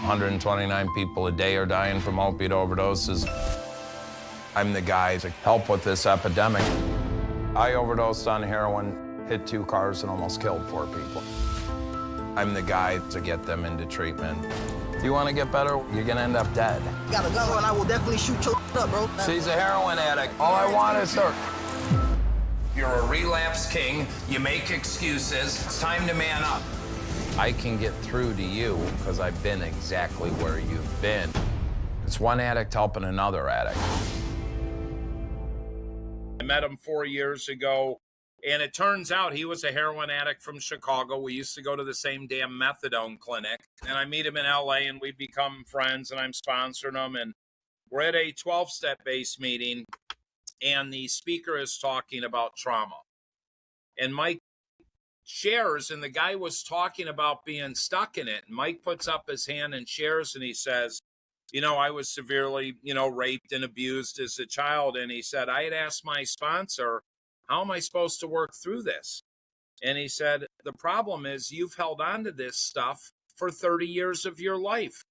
129 people a day are dying from opiate overdoses. I'm the guy to help with this epidemic. I overdosed on heroin, hit 2 cars, and almost killed 4 people. I'm the guy to get them into treatment. If you want to get better, you're going to end up dead. Got a gun and I will definitely shoot your up, bro. She's a heroin addict. All I want is her. You're a relapse king. You make excuses. It's time to man up. I can get through to you because I've been exactly where you've been. It's one addict helping another addict. I met him 4 years ago, and it turns out he was a heroin addict from Chicago. We used to go to the same damn methadone clinic, and I meet him in LA, and we become friends, and I'm sponsoring him, and we're at a 12-step based meeting, and the speaker is talking about trauma. And Mike shares, and the guy was talking about being stuck in it. And Mike puts up his hand and shares, and he says, you know, I was severely, raped and abused as a child. And he said, I had asked my sponsor, how am I supposed to work through this? And he said, the problem is you've held on to this stuff for 30 years of your life.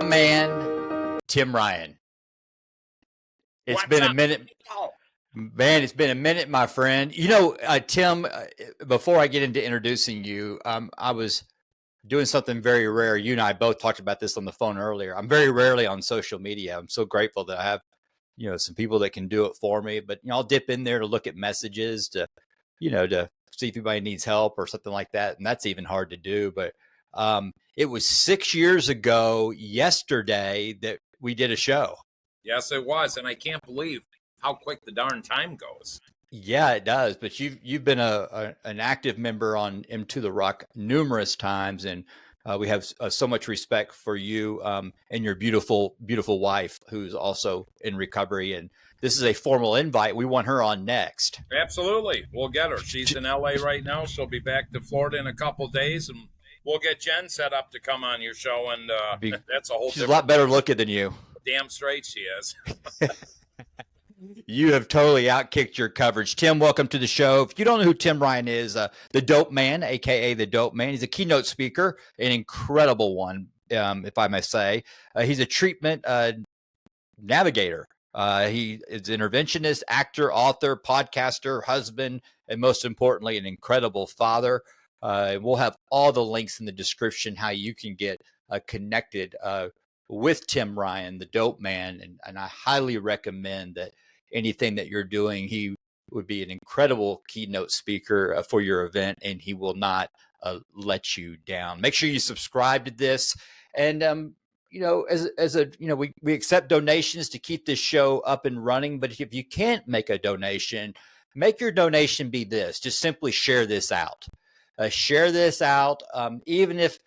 Man, Tim Ryan. It's been a minute. Man, it's been a minute, my friend. Tim, before I get into introducing you, I was doing something very rare. You and I both talked about this on the phone earlier. I'm very rarely on social media. I'm so grateful that I have, some people that can do it for me. But, I'll dip in there to look at messages to see if anybody needs help or something like that. And that's even hard to do. But it was 6 years ago yesterday that we did a show. Yes, it was. And I can't believe how quick the darn time goes. Yeah, it does. But you've been an active member on Into the Rock numerous times, and we have so much respect for you and your beautiful, beautiful wife, who's also in recovery. And this is a formal invite. We want her on next. Absolutely, we'll get her. She's in LA right now. She'll be back to Florida in a couple days, and we'll get Jen set up to come on your show. And that's a whole. She's a lot better looking than you. Damn straight she is. You have totally outkicked your coverage. Tim, welcome to the show. If you don't know who Tim Ryan is, the Dope Man, a.k.a. the Dope Man. He's a keynote speaker, an incredible one, if I may say. He's a treatment navigator. He is an interventionist, actor, author, podcaster, husband, and most importantly, an incredible father. We'll have all the links in the description how you can get connected with Tim Ryan, the Dope Man. And I highly recommend that anything that you're doing, he would be an incredible keynote speaker for your event, and he will not let you down. Make sure you subscribe to this. And, we accept donations to keep this show up and running. But if you can't make a donation, make your donation be this. Just simply share this out. Share this out, even if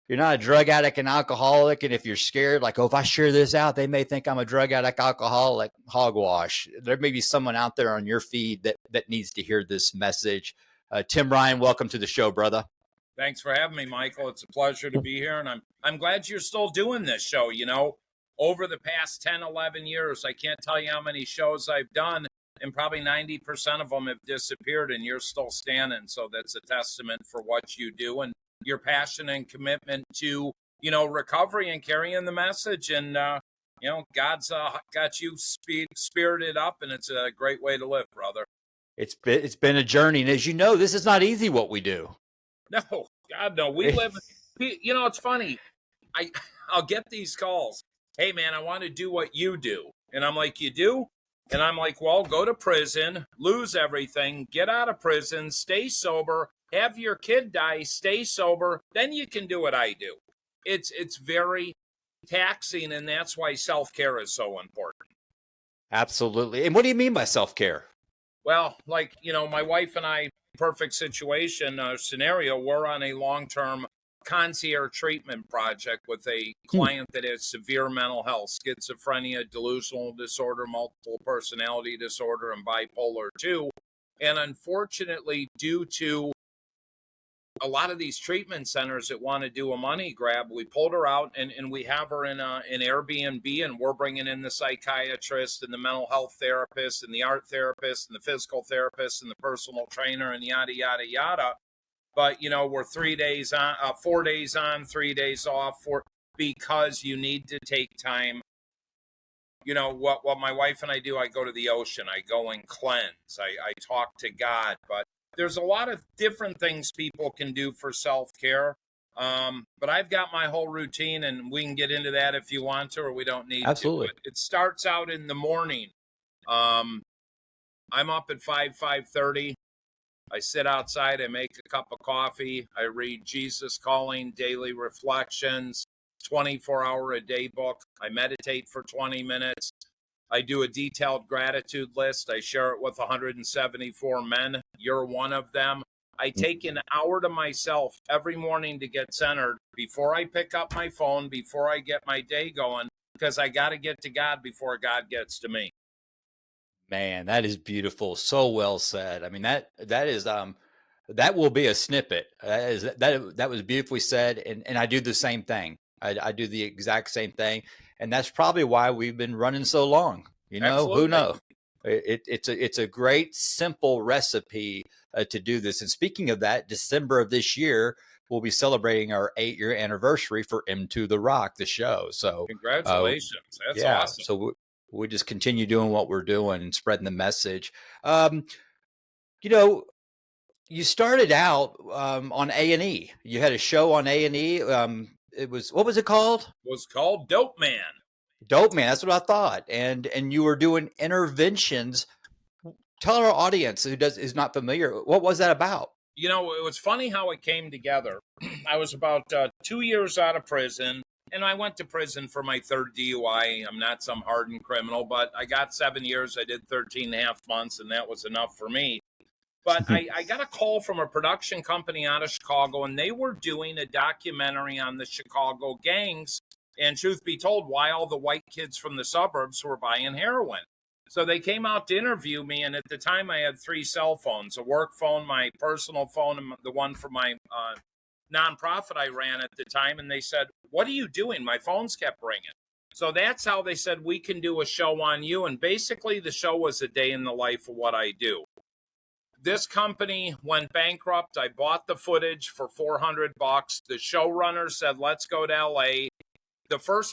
you're not a drug addict and alcoholic, and if you're scared, like, if I share this out, they may think I'm a drug addict, alcoholic, hogwash. There may be someone out there on your feed that needs to hear this message. Tim Ryan, welcome to the show, brother. Thanks for having me, Michael. It's a pleasure to be here, and I'm glad you're still doing this show. Over the past 10, 11 years, I can't tell you how many shows I've done, and probably 90% of them have disappeared, and you're still standing. So that's a testament for what you do and your passion and commitment to, recovery and carrying the message. And, God's got you spirited up, and it's a great way to live, brother. It's been a journey. And as you know, this is not easy what we do. No, God, no. We live, it's funny. I'll get these calls. Hey, man, I want to do what you do. And I'm like, you do? And I'm like, well, go to prison, lose everything, get out of prison, stay sober, have your kid die, stay sober, then you can do what I do. It's very taxing, and that's why self-care is so important. Absolutely. And what do you mean by self-care? Well, my wife and I, perfect situation, scenario, we're on a long-term concierge treatment project with a client that has severe mental health, schizophrenia, delusional disorder, multiple personality disorder, and bipolar 2. And unfortunately, due to a lot of these treatment centers that want to do a money grab, we pulled her out and we have her in an Airbnb, and we're bringing in the psychiatrist and the mental health therapist and the art therapist and the physical therapist and the personal trainer and yada, yada, yada. But, you know, we're 3 days on, 4 days on, 3 days off because you need to take time. You know, what my wife and I do, I go to the ocean, I go and cleanse, I talk to God, but there's a lot of different things people can do for self-care. But I've got my whole routine, and we can get into that if you want to, or we don't need Absolutely. to. But it starts out in the morning. I'm up at 5:30. I sit outside, I make a cup of coffee, I read Jesus Calling, Daily Reflections, 24-hour-a-day book. I meditate for 20 minutes. I do a detailed gratitude list. I share it with 174 men. You're one of them. I take an hour to myself every morning to get centered before I pick up my phone, before I get my day going, because I got to get to God before God gets to me. Man, that is beautiful. So well said. I mean, that is that will be a snippet. That was beautifully said. And I do the same thing. I do the exact same thing. And that's probably why we've been running so long. You know, who Absolutely. knows? It's a great simple recipe to do this. And speaking of that, December of this year, we'll be celebrating our 8-year anniversary for M2 The Rock, the show. So Congratulations. That's yeah, awesome. so we just continue doing what we're doing and spreading the message. You know, you started out on A&E. You had a show on A&E. It was, what was it called? It was called Dope Man. Dope Man. That's what I thought. And you were doing interventions. Tell our audience is not familiar. What was that about? You know, it was funny how it came together. I was about 2 years out of prison, and I went to prison for my third DUI. I'm not some hardened criminal, but I got 7 years. I did 13 and a half months, and that was enough for me. But I got a call from a production company out of Chicago, and they were doing a documentary on the Chicago gangs. And truth be told, why all the white kids from the suburbs were buying heroin. So they came out to interview me, and at the time I had 3 cell phones, a work phone, my personal phone, and the one for my nonprofit I ran at the time. And they said, "What are you doing?" My phones kept ringing. So that's how they said, "We can do a show on you." And basically the show was a day in the life of what I do. This company went bankrupt. I bought the footage for $400. The showrunner said, "Let's go to LA."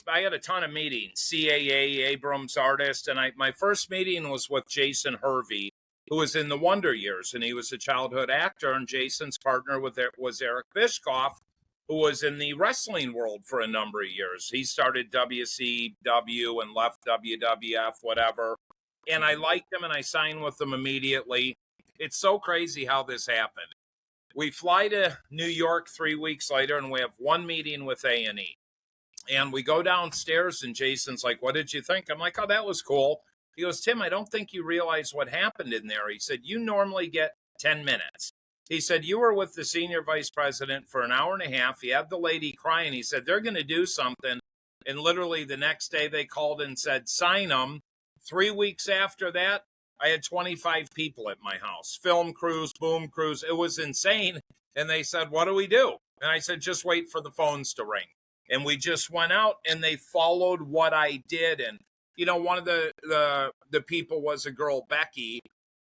I had a ton of meetings, CAA, Abrams Artist, and my first meeting was with Jason Hervey, who was in the Wonder Years, and he was a childhood actor, and Jason's partner was Eric Bischoff, who was in the wrestling world for a number of years. He started WCW and left WWF, whatever, and I liked him, and I signed with them immediately. It's so crazy how this happened. We fly to New York 3 weeks later, and we have one meeting with A&E. And we go downstairs, and Jason's like, "What did you think?" I'm like, "Oh, that was cool." He goes, "Tim, I don't think you realize what happened in there." He said, "You normally get 10 minutes. He said, "You were with the senior vice president for an hour and a half. He had the lady crying. He said, they're going to do something." And literally the next day they called and said, "Sign them." 3 weeks after that, I had 25 people at my house, film crews, boom crews. It was insane. And they said, "What do we do?" And I said, "Just wait for the phones to ring." And we just went out, and they followed what I did. And, you know, one of the people was a girl, Becky,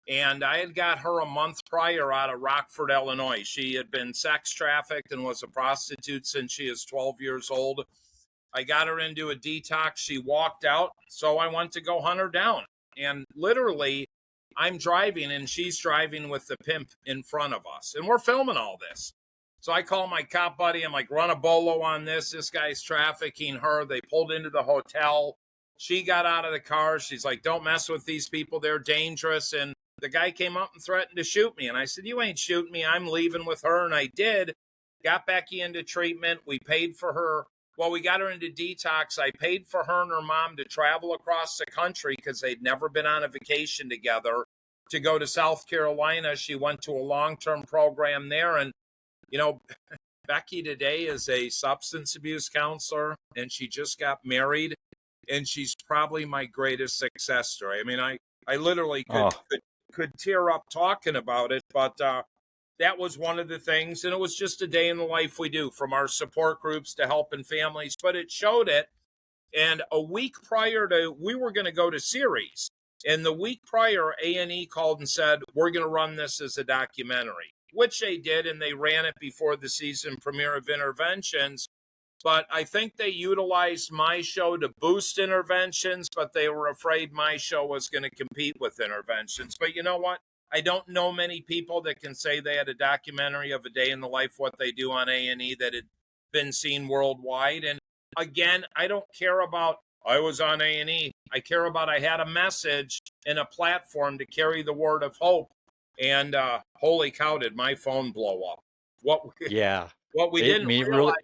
and I had got her a month prior out of Rockford, Illinois. She had been sex trafficked and was a prostitute since she is 12 years old. I got her into a detox. She walked out, so I went to go hunt her down. And literally, I'm driving, and she's driving with the pimp in front of us. And we're filming all this. So I call my cop buddy. I'm like, "Run a bolo on this. This guy's trafficking her." They pulled into the hotel. She got out of the car. She's like, "Don't mess with these people. They're dangerous." And the guy came up and threatened to shoot me. And I said, "You ain't shooting me. I'm leaving with her." And I did. Got Becky into treatment. We paid for her. Well, we got her into detox. I paid for her and her mom to travel across the country because they'd never been on a vacation together, to go to South Carolina. She went to a long-term program there. And you know, Becky today is a substance abuse counselor, and she just got married, and she's probably my greatest success story. I mean, I literally could tear up talking about it, but that was one of the things. And it was just a day in the life we do, from our support groups to helping families, but it showed it. And a week prior to, we were going to go to series. And the week prior, A&E called and said, we're going to run this as a documentary, which they did. And they ran it before the season premiere of Interventions. But I think they utilized my show to boost Interventions, but they were afraid my show was going to compete with Interventions. But you know what? I don't know many people that can say they had a documentary of a day in the life, what they do on A&E, that had been seen worldwide. And again, I don't care about I was on A&E. I care about I had a message and a platform to carry the word of hope. And holy cow, did my phone blow up? What Yeah. what we didn't realize,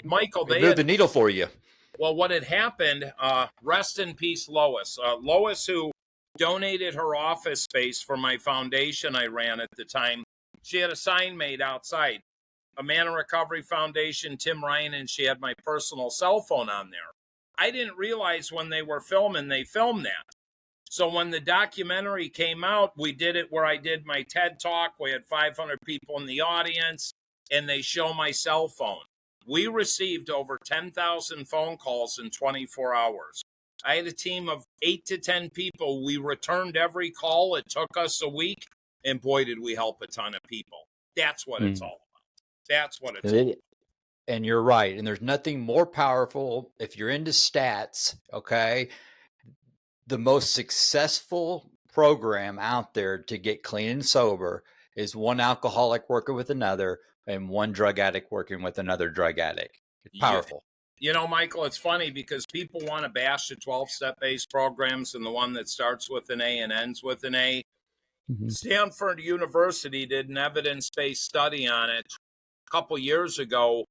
Michael, they moved the needle for you. Well, what had happened, rest in peace, Lois. Lois, who donated her office space for my foundation I ran at the time, she had a sign made outside, a Man in Recovery Foundation, Tim Ryan, and she had my personal cell phone on there. I didn't realize when they were filming, they filmed that. So when the documentary came out, we did it where I did my TED Talk. We had 500 people in the audience, and they show my cell phone. We received over 10,000 phone calls in 24 hours. I had a team of 8 to 10 people. We returned every call. It took us a week, and boy, did we help a ton of people. That's what it's all about. That's what it's all about. And you're right. And there's nothing more powerful if you're into stats, okay? The most successful program out there to get clean and sober is one alcoholic working with another and one drug addict working with another drug addict. It's powerful. You know, Michael, it's funny because people want to bash the 12-step based programs and the one that starts with an A and ends with an A. Mm-hmm. Stanford University did an evidence-based study on it a couple years ago.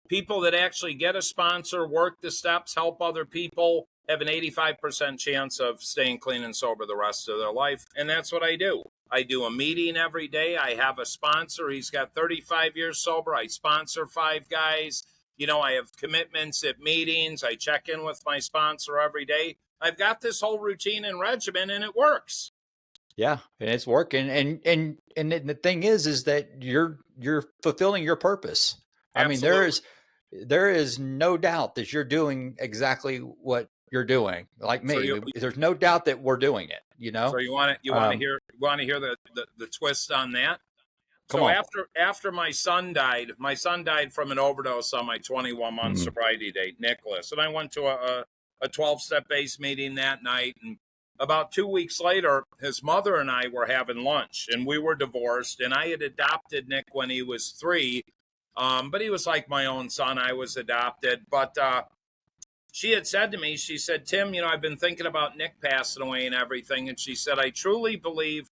People that actually get a sponsor, work the steps, help other people, have an 85% chance of staying clean and sober the rest of their life. And that's what I do. I do a meeting every day. I have a sponsor. He's got 35 years sober. I sponsor 5 guys. You know, I have commitments at meetings. I check in with my sponsor every day. I've got this whole routine and regimen, and it works. Yeah, and it's working. And the thing is that you're fulfilling your purpose. Absolutely. I mean, there is no doubt that you're doing exactly what you're doing. Like me, so there's no doubt that we're doing it. You know. So you want to hear the twist on that? So after my son died from an overdose on my 21-month sobriety date, Nicholas, and I went to a 12-step based meeting that night. And about 2 weeks later, his mother and I were having lunch, and we were divorced. And I had adopted Nick when he was 3. But he was like my own son. I was adopted. But she had said to me, she said, Tim, you know, I've been thinking about Nick passing away and everything. And she said, I truly believe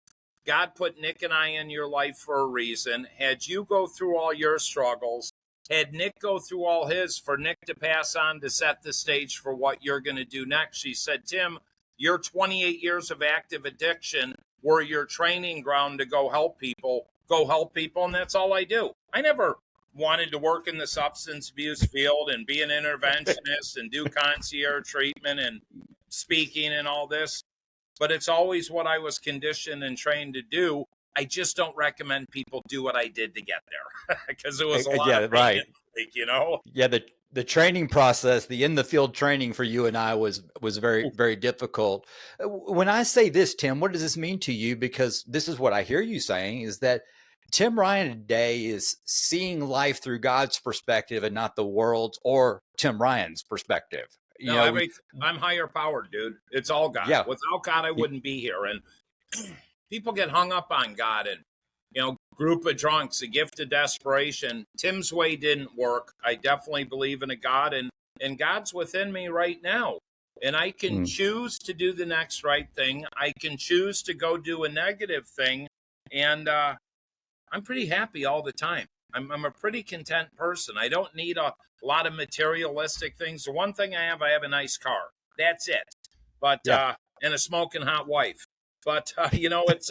God put Nick and I in your life for a reason. Had you go through all your struggles, had Nick go through all his, for Nick to pass on to set the stage for what you're going to do next. She said, Tim, your 28 years of active addiction were your training ground to go help people. And that's all I do. I never wanted to work in the substance abuse field and be an interventionist and do concierge treatment and speaking and all this. But it's always what I was conditioned and trained to do. I just don't recommend people do what I did to get there because it was a lot of right. You know? Yeah, the training process, the in the field training for you and I was very, very difficult. When I say this, Tim, what does this mean to you? Because this is what I hear you saying is that Tim Ryan today is seeing life through God's perspective and not the world's or Tim Ryan's perspective. I'm higher powered, dude. It's all God. Yeah. Without God, I wouldn't be here. And people get hung up on God and, you know, group of drunks, a gift of desperation. Tim's way didn't work. I definitely believe in a God, and God's within me right now. And I can choose to do the next right thing. I can choose to go do a negative thing. And I'm pretty happy all the time. I'm a pretty content person. I don't need a lot of materialistic things. The one thing I have a nice car. That's it. But and a smoking hot wife. But you know, it's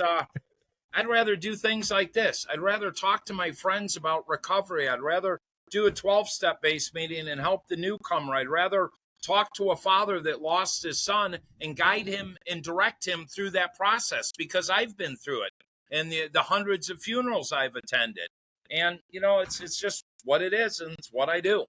I'd rather do things like this. I'd rather talk to my friends about recovery. I'd rather do a 12-step based meeting and help the newcomer. I'd rather talk to a father that lost his son and guide him and direct him through that process because I've been through it. and the hundreds of funerals I've attended. And, you know, it's just what it is, and it's what I do.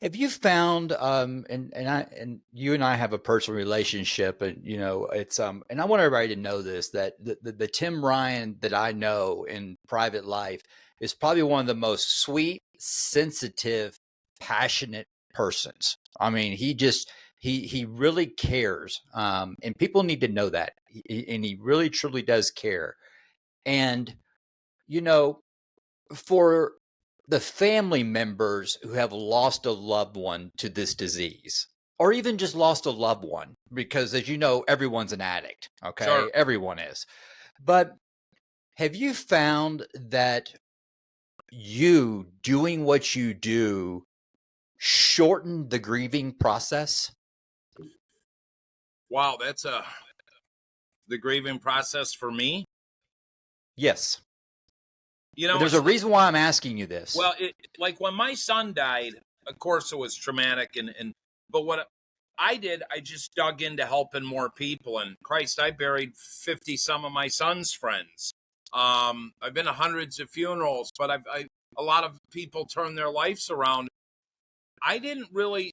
Have you found, and you and I have a personal relationship, and you know, it's and I want everybody to know this, that the Tim Ryan that I know in private life is probably one of the most sweet, sensitive, passionate persons. I mean, he really cares, and people need to know that, and he really truly does care. And you know, for the family members who have lost a loved one to this disease, or even just lost a loved one, because as you know, everyone's an addict. Okay. Sure. Everyone is. But have you found that you doing what you do shortened the grieving process? Wow, that's the grieving process for me. Yes. You know, There's a reason why I'm asking you this. well, like when my son died, of course it was traumatic, and but what I did, I just dug into helping more people. And Christ, I buried 50 some of my son's friends. I've been to hundreds of funerals, but a lot of people turned their lives around. I didn't really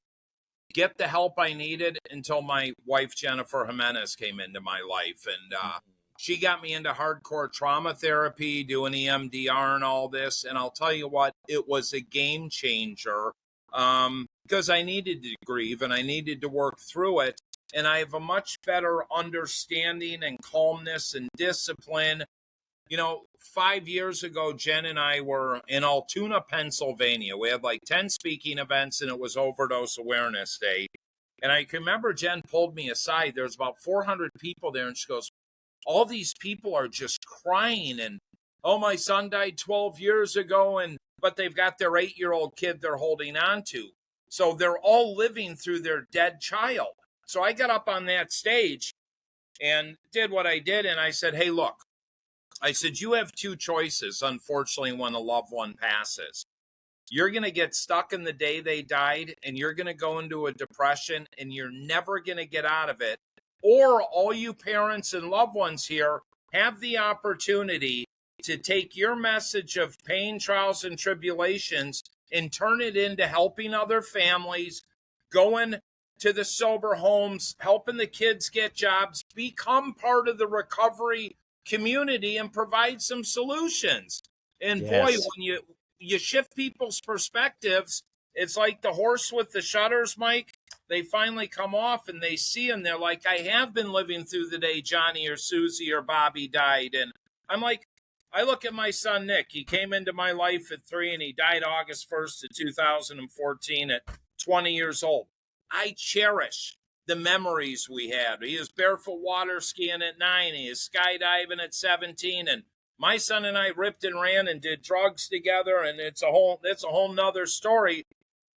get the help I needed until my wife Jennifer Jimenez came into my life, and she got me into hardcore trauma therapy, doing EMDR and all this. And I'll tell you what, it was a game changer, because I needed to grieve and I needed to work through it. And I have a much better understanding and calmness and discipline. You know, 5 years ago, Jen and I were in Altoona, Pennsylvania. We had like 10 speaking events, and it was Overdose Awareness Day. And I can remember Jen pulled me aside. There's about 400 people there, and she goes, all these people are just crying, and oh, my son died 12 years ago, but they've got their 8-year-old kid they're holding on to. So they're all living through their dead child. So I got up on that stage and did what I did, and I said, hey, look, I said, you have two choices, unfortunately, when a loved one passes. You're going to get stuck in the day they died, and you're going to go into a depression, and you're never going to get out of it. Or all you parents and loved ones here have the opportunity to take your message of pain, trials, and tribulations and turn it into helping other families, going to the sober homes, helping the kids get jobs, become part of the recovery community, and provide some solutions. And boy, Yes. when you shift people's perspectives, it's like the horse with the shutters, Mike. They finally come off and they see, and they're like, I have been living through the day Johnny or Susie or Bobby died. And I'm like, I look at my son, Nick. He came into my life at 3, and he died August 1st of 2014 at 20 years old. I cherish the memories we had. He was barefoot water skiing at 9. He is skydiving at 17. And my son and I ripped and ran and did drugs together. And it's a whole nother story.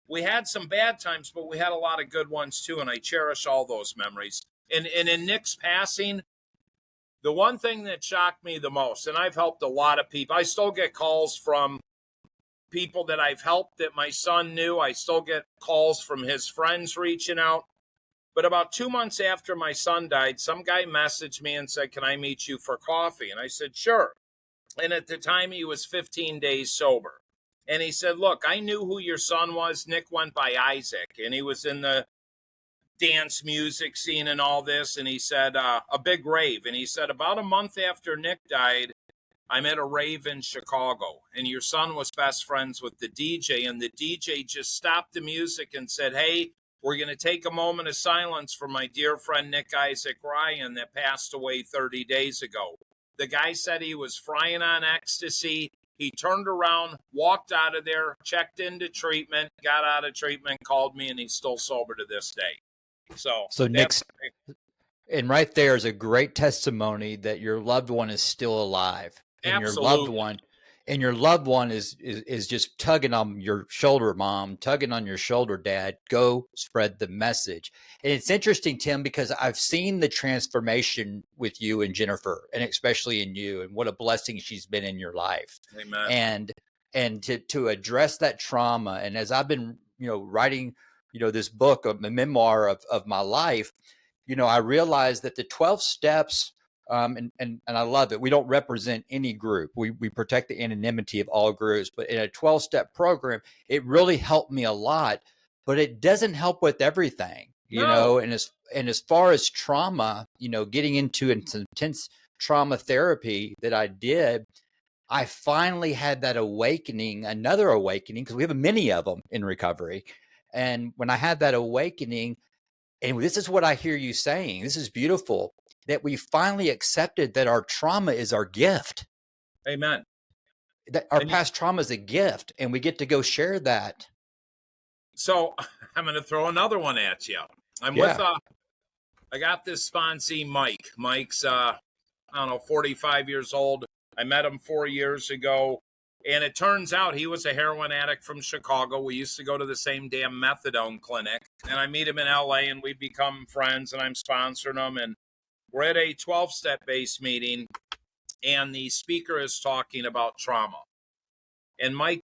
We had some bad times, but we had a lot of good ones too. And I cherish all those memories. And in Nick's passing, the one thing that shocked me the most, and I've helped a lot of people. I still get calls from people that I've helped that my son knew. I still get calls from his friends reaching out. But about 2 months after my son died, some guy messaged me and said, can I meet you for coffee? And I said, sure. And at the time, he was 15 days sober. And he said, look, I knew who your son was. Nick went by Isaac, and he was in the dance music scene and all this. And he said, a big rave. And he said, about a month after Nick died, I'm at a rave in Chicago, and your son was best friends with the DJ. And the DJ just stopped the music and said, hey, we're going to take a moment of silence for my dear friend Nick Isaac Ryan that passed away 30 days ago. The guy said he was frying on ecstasy. He turned around, walked out of there, checked into treatment, got out of treatment, called me, and he's still sober to this day. So Nick's, and right there is a great testimony that your loved one is still alive, and absolutely. your loved one is just tugging on your shoulder, mom, tugging on your shoulder, dad. Go spread the message. And it's interesting, Tim, because I've seen the transformation with you and Jennifer, and especially in you, and what a blessing she's been in your life. Amen. And to address that trauma, and as I've been, writing, this book, a memoir of my life, I realized that the 12 steps And I love it. We don't represent any group. We protect the anonymity of all groups. But in a 12-step program, it really helped me a lot. But it doesn't help with everything, No. And as far as trauma, getting into intense trauma therapy that I did, I finally had that awakening, another awakening, because we have many of them in recovery. And when I had that awakening, and this is what I hear you saying, this is beautiful, that we finally accepted that our trauma is our gift, Amen. that our And past trauma is a gift, and we get to go share that. so I'm going to throw another one at you. Yeah. I got this sponsee, Mike. Mike's, I don't know, 45 years old. I met him 4 years ago. And it turns out he was a heroin addict from Chicago. We used to go to the same damn methadone clinic. And I meet him in LA and we become friends and I'm sponsoring him. And we're at a 12-step based meeting and the speaker is talking about trauma. And Mike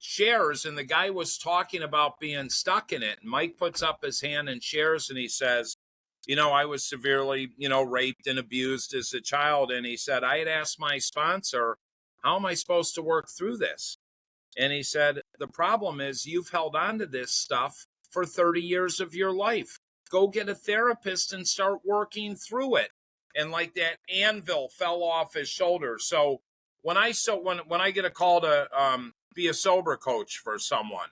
shares, and the guy was talking about being stuck in it. And Mike puts up his hand and shares and he says, I was severely, raped and abused as a child. And he said, I had asked my sponsor, how am I supposed to work through this? And he said, the problem is you've held on to this stuff for 30 years of your life. Go get a therapist and start working through it. And like that anvil fell off his shoulder. So when I get a call to be a sober coach for someone,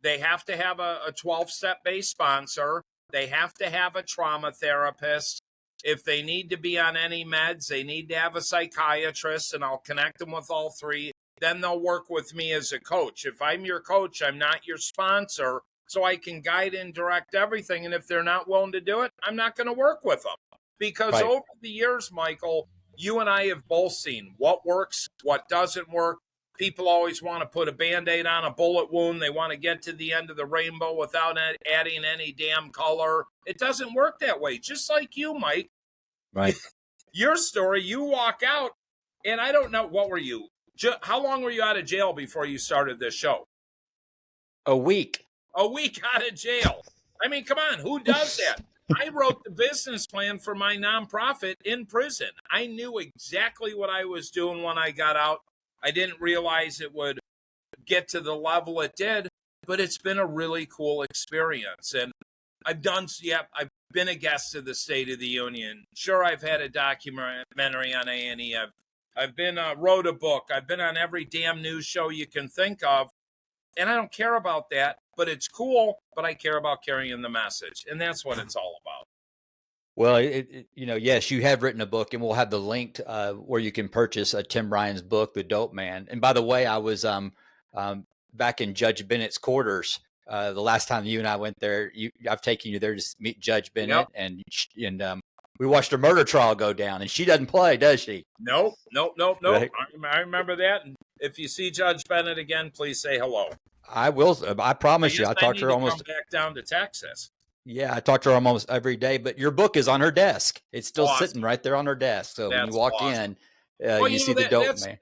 they have to have a 12-step based sponsor. They have to have a trauma therapist. If they need to be on any meds, they need to have a psychiatrist, and I'll connect them with all three. Then they'll work with me as a coach. If I'm your coach, I'm not your sponsor, so I can guide and direct everything. And if they're not willing to do it, I'm not going to work with them. Because Right. over the years, Michael, you and I have both seen what works, what doesn't work. People always want to put a Band-Aid on a bullet wound. They want to get to the end of the rainbow without adding any damn color. It doesn't work that way. Just like you, Mike. Right. Your story, you walk out, and I don't know, what were you? How long were you out of jail before you started this show? A week. A week out of jail. I mean, come on, who does that? I wrote the business plan for my nonprofit in prison. I knew exactly what I was doing when I got out. I didn't realize it would get to the level it did, but it's been a really cool experience. And I've been a guest of the State of the Union. Sure, I've had a documentary on A&E. I've been wrote a book. I've been on every damn news show you can think of. And I don't care about that, but it's cool. But I care about carrying the message. And that's what it's all about. Well, yes, you have written a book, and we'll have the link where you can purchase Tim Ryan's book, The Dope Man. And by the way, I was back in Judge Bennett's quarters the last time you and I went there. I've taken you there to meet Judge Bennett, Yep. and we watched a murder trial go down. And she doesn't play, does she? Nope. Right. I remember that. And if you see Judge Bennett again, please say hello. I will. I promise you. I talk to her come almost. back down to Texas. Yeah, I talk to her almost every day. But your book is on her desk. It's still sitting right there on her desk. So when you walk in, you see the Dope Man.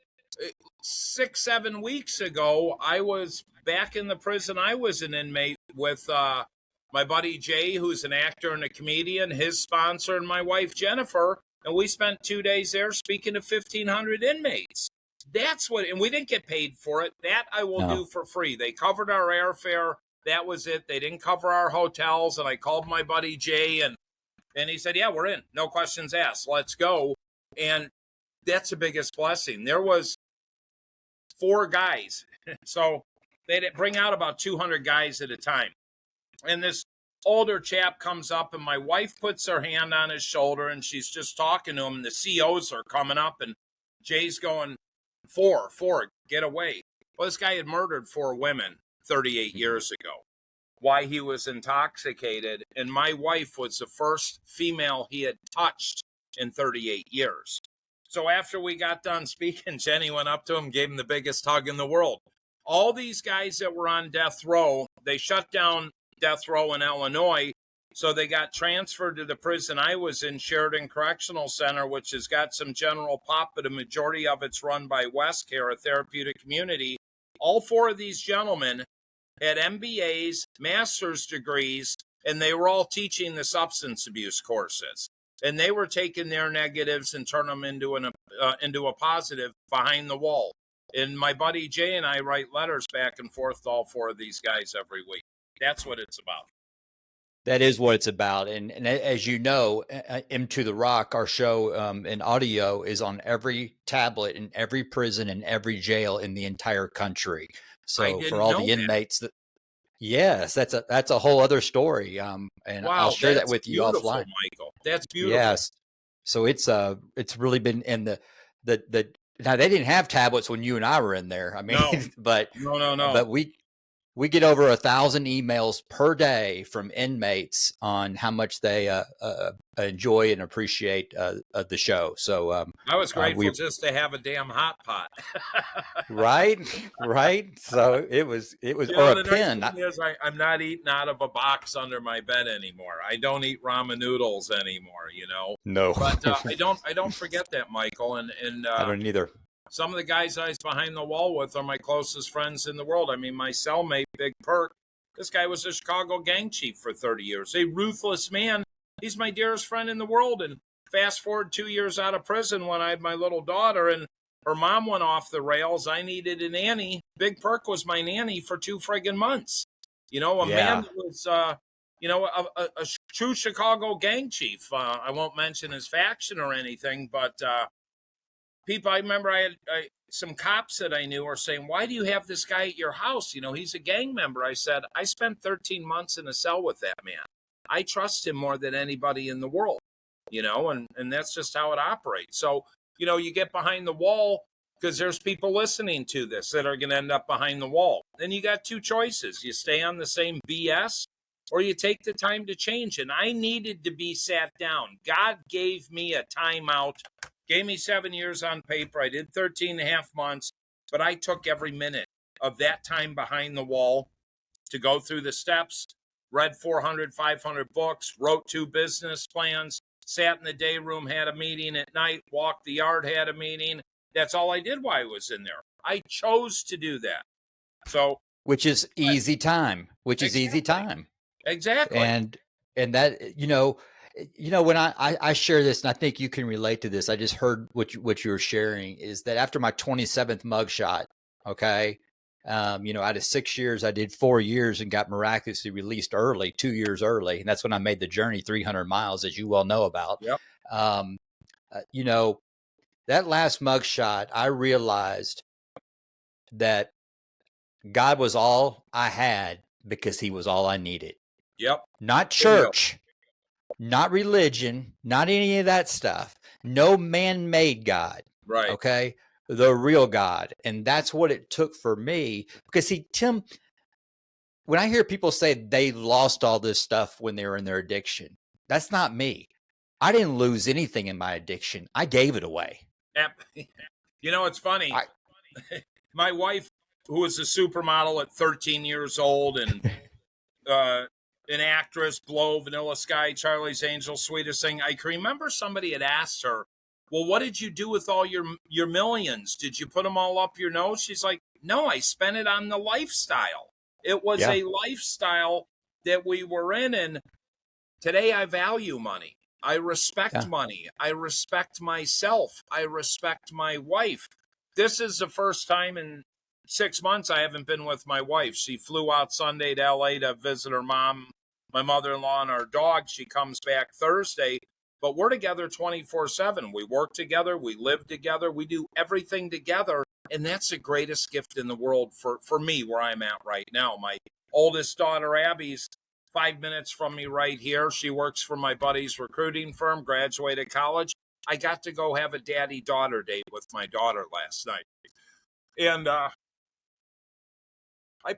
6-7 weeks ago, I was back in the prison. I was an inmate with my buddy Jay, who's an actor and a comedian, his sponsor, and my wife Jennifer. And we spent 2 days there speaking to 1,500 inmates. That's what, and we didn't get paid for it. That I will do for free. They covered our airfare. That was it. They didn't cover our hotels. And I called my buddy Jay, and he said, yeah, we're in. No questions asked. Let's go. And that's the biggest blessing. There was 4 guys. So they'd bring out about 200 guys at a time. And this older chap comes up, and my wife puts her hand on his shoulder, and she's just talking to him. And the COs are coming up, and Jay's going, 4, get away. Well, this guy had murdered 4 women 38 years ago. Why? He was intoxicated, and my wife was the first female he had touched in 38 years. So after we got done speaking, Jenny went up to him, gave him the biggest hug in the world. All these guys that were on death row, they shut down death row in Illinois, so they got transferred to the prison I was in, Sheridan Correctional Center, which has got some general pop, but a majority of it's run by WestCare, a therapeutic community. All 4 of these gentlemen had MBAs, master's degrees, and they were all teaching the substance abuse courses. And they were taking their negatives and turn them into a positive behind the wall. And my buddy Jay and I write letters back and forth to all four of these guys every week. That's what it's about. That is what it's about. And as you know, Into the Rock, our show in audio is on every tablet in every prison and every jail in the entire country. So for all the inmates that, yes, that's a whole other story. And wow, I'll share that with you offline. Michael. That's beautiful. Yes. So it's really been in the now they didn't have tablets when you and I were in there. I mean, no. but we get over 1,000 emails per day from inmates on how much they enjoy and appreciate the show. So I was grateful just to have a damn hot pot. right. So it was or a pen. I'm not eating out of a box under my bed anymore. I don't eat ramen noodles anymore. No, but I don't forget that, Michael. And I don't either. Some of the guys I was behind the wall with are my closest friends in the world. I mean, my cellmate, Big Perk, this guy was a Chicago gang chief for 30 years. A ruthless man. He's my dearest friend in the world. And fast forward 2 years out of prison when I had my little daughter and her mom went off the rails. I needed a nanny. Big Perk was my nanny for 2 friggin' months. Man that was, a true Chicago gang chief. I won't mention his faction or anything, but people, I remember I had some cops that I knew were saying, why do you have this guy at your house? He's a gang member. I said, I spent 13 months in a cell with that man. I trust him more than anybody in the world, and that's just how it operates. So, you get behind the wall because there's people listening to this that are going to end up behind the wall. Then you got 2 choices. You stay on the same BS or you take the time to change. And I needed to be sat down. God gave me a timeout. Gave me 7 years on paper. I did 13 and a half months, but I took every minute of that time behind the wall to go through the steps, read 400, 500 books, wrote 2 business plans, sat in the day room, had a meeting at night, walked the yard, had a meeting. That's all I did while I was in there. I chose to do that. So, which is easy time, Exactly. And that, when I share this, and I think you can relate to this, I just heard what you were sharing, is that after my 27th mugshot, okay, out of 6 years, I did 4 years and got miraculously released early, 2 years early. And that's when I made the journey 300 miles, as you well know about. Yep. That last mugshot, I realized that God was all I had because he was all I needed. Yep. Not church, not religion, not any of that stuff. No man-made God. Right. Okay. The real God. And that's what it took for me. Because see, Tim, when I hear people say they lost all this stuff when they were in their addiction, that's not me. I didn't lose anything in my addiction. I gave it away. It's funny. My wife, who was a supermodel at 13 years old and an actress, Blow, Vanilla Sky, Charlie's Angels, Sweetest Thing. I can remember somebody had asked her, well, what did you do with all your millions? Did you put them all up your nose? She's like, no, I spent it on the lifestyle. It was a lifestyle that we were in. And today I value money. I respect money. I respect myself. I respect my wife. This is the first time in 6 months I haven't been with my wife. She flew out Sunday to LA to visit her mom, my mother-in-law, and our dog. She comes back Thursday, but we're together 24/7. We work together. We live together. We do everything together. And that's the greatest gift in the world for me, where I'm at right now. My oldest daughter, Abby's 5 minutes from me right here. She works for my buddy's recruiting firm, graduated college. I got to go have a daddy-daughter date with my daughter last night. And I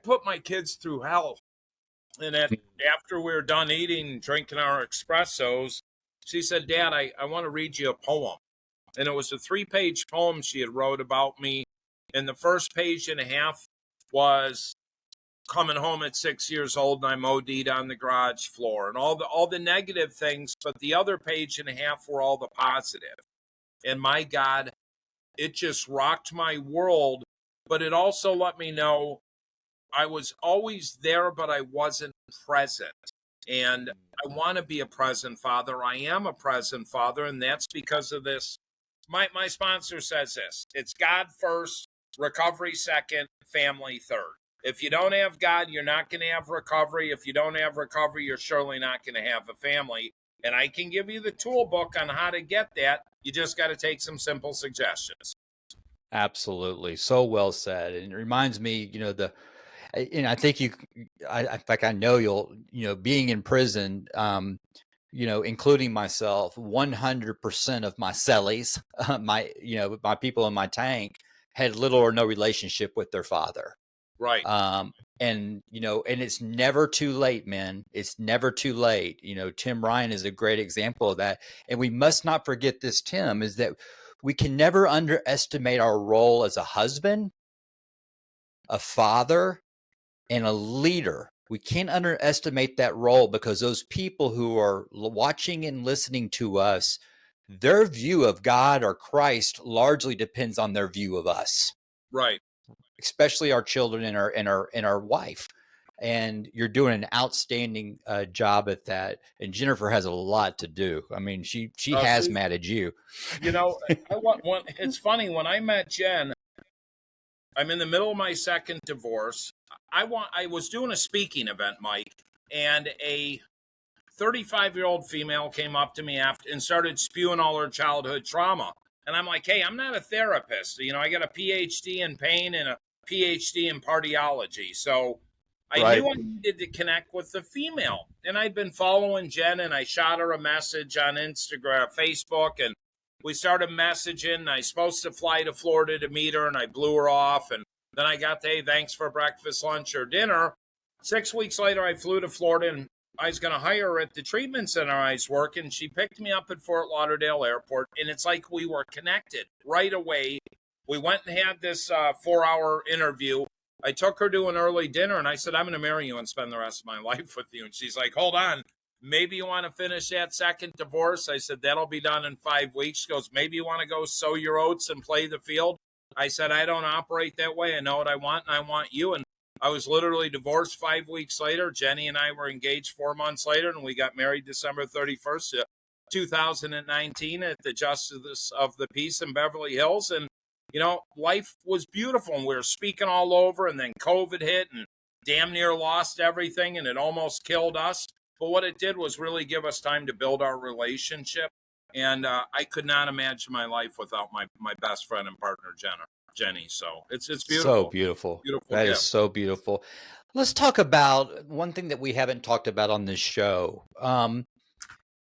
put my kids through hell. And after we were done eating, drinking our espressos, she said, Dad, I want to read you a poem. And it was a 3-page poem she had wrote about me. And the first page and a half was coming home at 6 years old and I'm OD'd on the garage floor and all the negative things. But the other page and a half were all the positive. And my God, it just rocked my world. But it also let me know I was always there, but I wasn't present. And I want to be a present father. I am a present father, and that's because of this. My sponsor says this: it's God first, recovery second, family third. If you don't have God, you're not going to have recovery. If you don't have recovery, you're surely not going to have a family. And I can give you the tool book on how to get that. You just got to take some simple suggestions. Absolutely. So well said. And it reminds me, and I think in fact, I know being in prison, including myself, 100% of my cellies, my people in my tank had little or no relationship with their father. Right. And it's never too late, men. It's never too late. Tim Ryan is a great example of that. And we must not forget this, Tim, is that we can never underestimate our role as a husband, a father, and a leader. We can't underestimate that role, because those people who are watching and listening to us, their view of God or Christ largely depends on their view of us. Right. Especially our children and our wife. And you're doing an outstanding job at that. And Jennifer has a lot to do. I mean, she has matted you. It's funny, when I met Jen, I'm in the middle of my second divorce. I was doing a speaking event, Mike, and a 35-year-old female came up to me after and started spewing all her childhood trauma. And I'm like, hey, I'm not a therapist. I got a PhD in pain and a PhD in cardiology. So I knew I needed to connect with the female. And I'd been following Jen, and I shot her a message on Instagram, Facebook, and we started messaging. I was supposed to fly to Florida to meet her, and I blew her off. And then I got to, hey, thanks for breakfast, lunch, or dinner. 6 weeks later, I flew to Florida, and I was going to hire her at the treatment center I was working. She picked me up at Fort Lauderdale Airport, and it's like we were connected right away. We went and had this 4-hour interview. I took her to an early dinner, and I said, I'm going to marry you and spend the rest of my life with you. And she's like, hold on. Maybe you want to finish that second divorce? I said, that'll be done in 5 weeks. She goes, maybe you want to go sow your oats and play the field? I said, I don't operate that way. I know what I want, and I want you. And I was literally divorced 5 weeks later. Jenny and I were engaged 4 months later, and we got married December 31st, 2019 at the Justice of the Peace in Beverly Hills. And, life was beautiful, and we were speaking all over, and then COVID hit and damn near lost everything, and it almost killed us. But what it did was really give us time to build our relationship. And I could not imagine my life without my best friend and partner, Jenny. So it's beautiful. So beautiful. That is so beautiful. Let's talk about one thing that we haven't talked about on this show.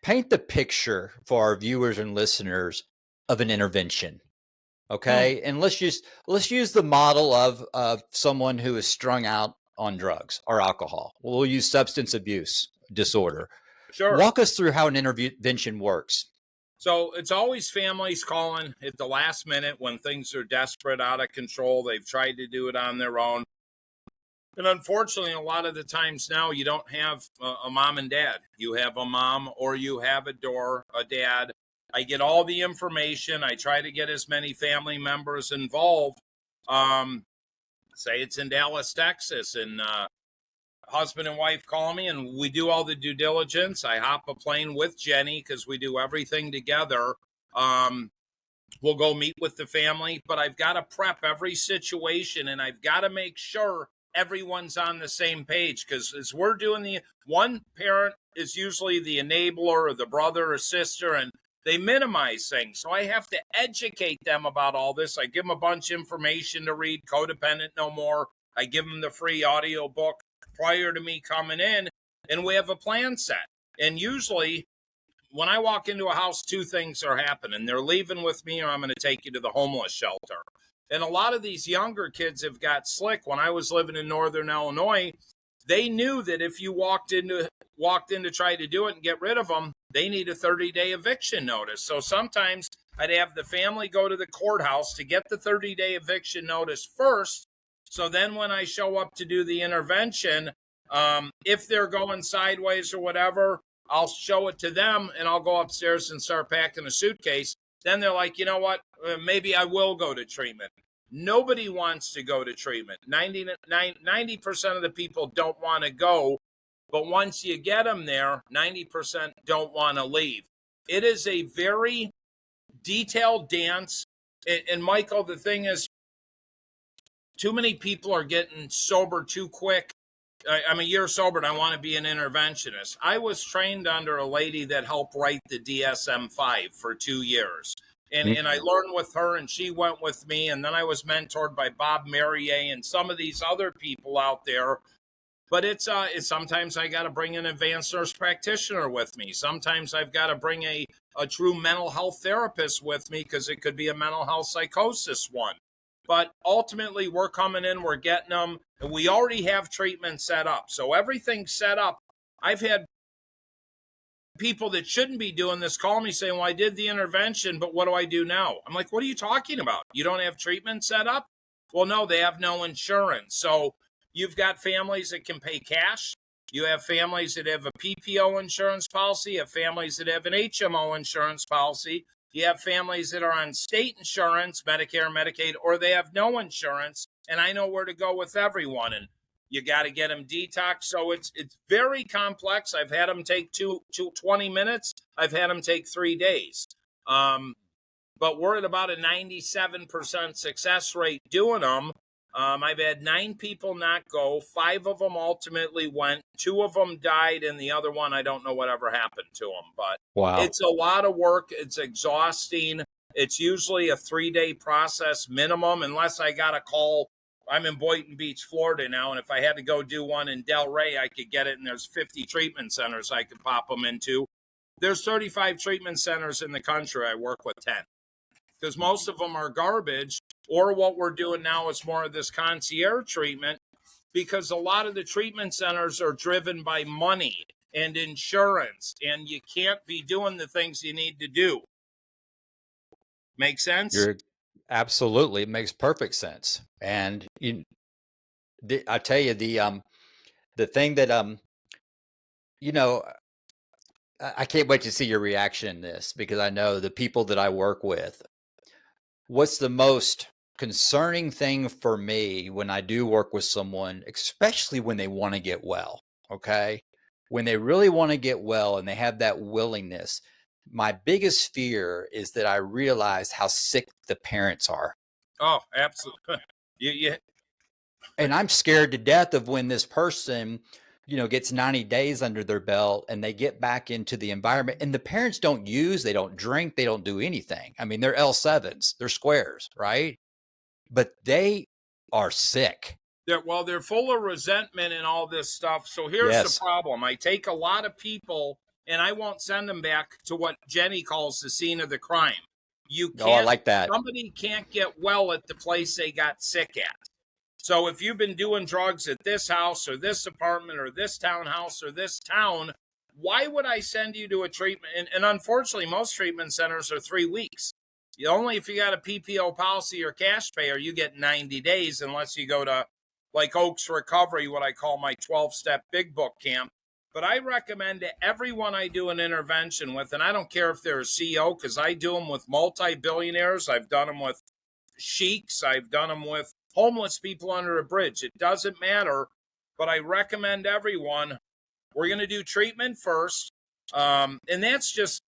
Paint the picture for our viewers and listeners of an intervention. Okay. And let's use the model of someone who is strung out on drugs or alcohol. We'll use substance abuse disorder. Sure. Walk us through how an intervention works. So it's always families calling at the last minute when things are desperate, out of control. They've tried to do it on their own. And unfortunately, a lot of the times now you don't have a mom and dad. You have a mom or you have a dad. I get all the information. I try to get as many family members involved. Say it's in Dallas, Texas, and husband and wife call me, and we do all the due diligence. I hop a plane with Jenny because we do everything together. We'll go meet with the family, but I've got to prep every situation, and I've got to make sure everyone's on the same page, because as we're doing one parent is usually the enabler or the brother or sister, and they minimize things. So I have to educate them about all this. I give them a bunch of information to read, Codependent No More. I give them the free audio book prior to me coming in, and we have a plan set. And usually when I walk into a house, two things are happening. They're leaving with me, or I'm going to take you to the homeless shelter. And a lot of these younger kids have got slick. When I was living in Northern Illinois, they knew that if you walked in to try to do it and get rid of them, they need a 30-day eviction notice. So sometimes I'd have the family go to the courthouse to get the 30-day eviction notice first. So then when I show up to do the intervention, if they're going sideways or whatever, I'll show it to them, and I'll go upstairs and start packing a suitcase. Then they're like, you know what, maybe I will go to treatment. Nobody wants to go to treatment. 90% of the people don't want to go. But once you get them there, 90% don't want to leave. It is a very detailed dance. And Michael, the thing is, too many people are getting sober too quick. I'm a year sober and I want to be an interventionist. I was trained under a lady that helped write the DSM-5 for 2 years. And I learned with her and she went with me. And then I was mentored by Bob Merrier and some of these other people out there. But it's sometimes I got to bring an advanced nurse practitioner with me. Sometimes I've got to bring a true mental health therapist with me because it could be a mental health psychosis one. But ultimately, we're coming in, we're getting them, and we already have treatment set up. So everything's set up. I've had people that shouldn't be doing this call me saying, well, I did the intervention, but what do I do now? I'm like, what are you talking about? You don't have treatment set up? Well, no, they have no insurance. So you've got families that can pay cash. You have families that have a PPO insurance policy. You have families that have an HMO insurance policy. You have families that are on state insurance, Medicare, Medicaid, or they have no insurance. And I know where to go with everyone. And you got to get them detoxed. So it's very complex. I've had them take 20 minutes. I've had them take 3 days. But we're at about a 97% success rate doing them. I've had 9 people not go. 5 of them ultimately went. 2 of them died, and the other one, I don't know whatever happened to them. But Wow. It's a lot of work. It's exhausting. It's usually a 3-day process minimum, unless I got a call. I'm in Boynton Beach, Florida now, and if I had to go do one in Delray, I could get it, and there's 50 treatment centers I could pop them into. There's 35 treatment centers in the country. I work with 10 because most of them are garbage. Or what we're doing now is more of this concierge treatment because a lot of the treatment centers are driven by money and insurance, and you can't be doing the things you need to do. Make sense? Absolutely. It makes perfect sense. And I tell you, the thing that, I can't wait to see your reaction in this because I know the people that I work with, what's the most concerning thing for me when I do work with someone, especially when they want to get well, okay? When they really want to get well and they have that willingness, my biggest fear is that I realize how sick the parents are. Oh, absolutely. And I'm scared to death of when this person, gets 90 days under their belt and they get back into the environment and the parents don't use, they don't drink, they don't do anything. I mean, they're L7s, they're squares, right? But they are sick. They're full of resentment and all this stuff. So here's the problem. I take a lot of people and I won't send them back to what Jenny calls the scene of the crime. You can't, I like that. Somebody can't get well at the place they got sick at. So if you've been doing drugs at this house or this apartment or this townhouse or this town, why would I send you to a treatment? And unfortunately, most treatment centers are 3 weeks. Only if you got a PPO policy or cash payer, you get 90 days unless you go to like Oaks Recovery, what I call my 12-step big book camp. But I recommend to everyone I do an intervention with, and I don't care if they're a CEO, because I do them with multi-billionaires. I've done them with sheiks. I've done them with homeless people under a bridge. It doesn't matter, but I recommend everyone, we're going to do treatment first. And that's just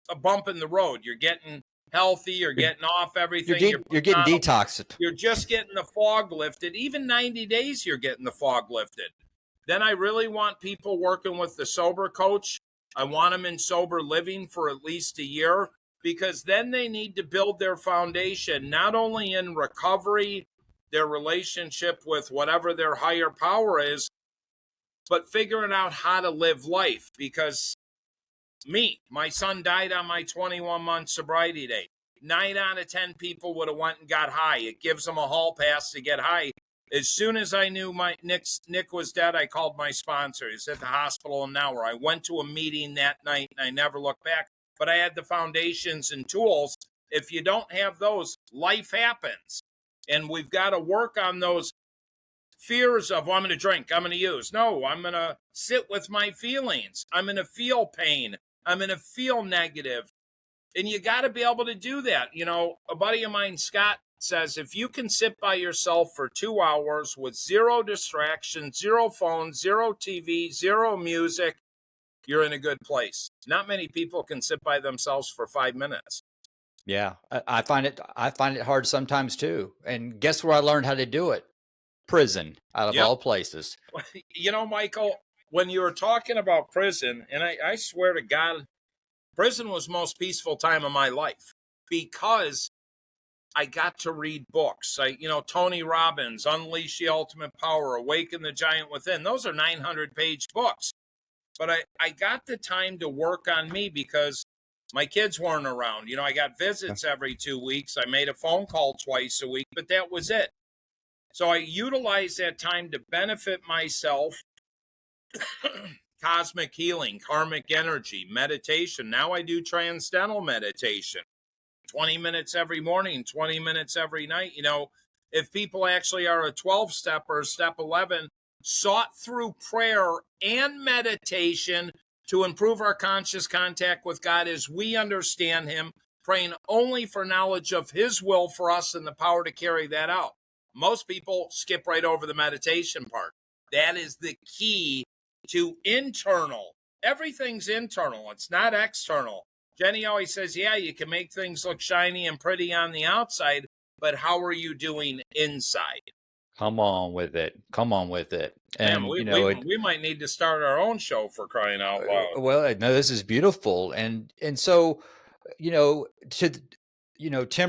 a bump in the road. You're getting healthy, you're getting off everything. You're getting detoxed. You're just getting the fog lifted. Even 90 days, you're getting the fog lifted. Then I really want people working with the sober coach. I want them in sober living for at least a year, because then they need to build their foundation, not only in recovery, their relationship with whatever their higher power is, but figuring out how to live life. Because my son died on my 21-month sobriety date. 9 out of 10 people would have went and got high. It gives them a hall pass to get high. As soon as I knew Nick was dead, I called my sponsor. He's at the hospital in Nowhere. I went to a meeting that night, and I never looked back. But I had the foundations and tools. If you don't have those, life happens. And we've got to work on those fears of, I'm going to drink, I'm going to use. No, I'm going to sit with my feelings. I'm going to feel pain. I'm going to feel negative. And you got to be able to do that. A buddy of mine, Scott says if you can sit by yourself for 2 hours with zero distractions, zero phones, zero TV, zero music, you're in a good place. Not many people can sit by themselves for 5 minutes. Yeah, I find it hard sometimes too. And guess where I learned how to do it? Prison, out of Yep. all places. You know, Michael, when you were talking about prison, and I swear to God, prison was the most peaceful time of my life because I got to read books. Tony Robbins, Unleash the Ultimate Power, Awaken the Giant Within. Those are 900-page books. But I got the time to work on me because my kids weren't around. I got visits every 2 weeks. I made a phone call twice a week, but that was it. So I utilized that time to benefit myself. Cosmic healing, karmic energy, meditation. Now I do transcendental meditation. 20 minutes every morning, 20 minutes every night. If people actually are a 12-step or step 11, sought through prayer and meditation to improve our conscious contact with God as we understand him, praying only for knowledge of his will for us and the power to carry that out. Most people skip right over the meditation part. That is the key to internal. Everything's internal. It's not external. Jenny always says, yeah, you can make things look shiny and pretty on the outside, but how are you doing inside? Come on with it. Come on with it. And man, we might need to start our own show, for crying out loud. Well, no, this is beautiful. And so, Tim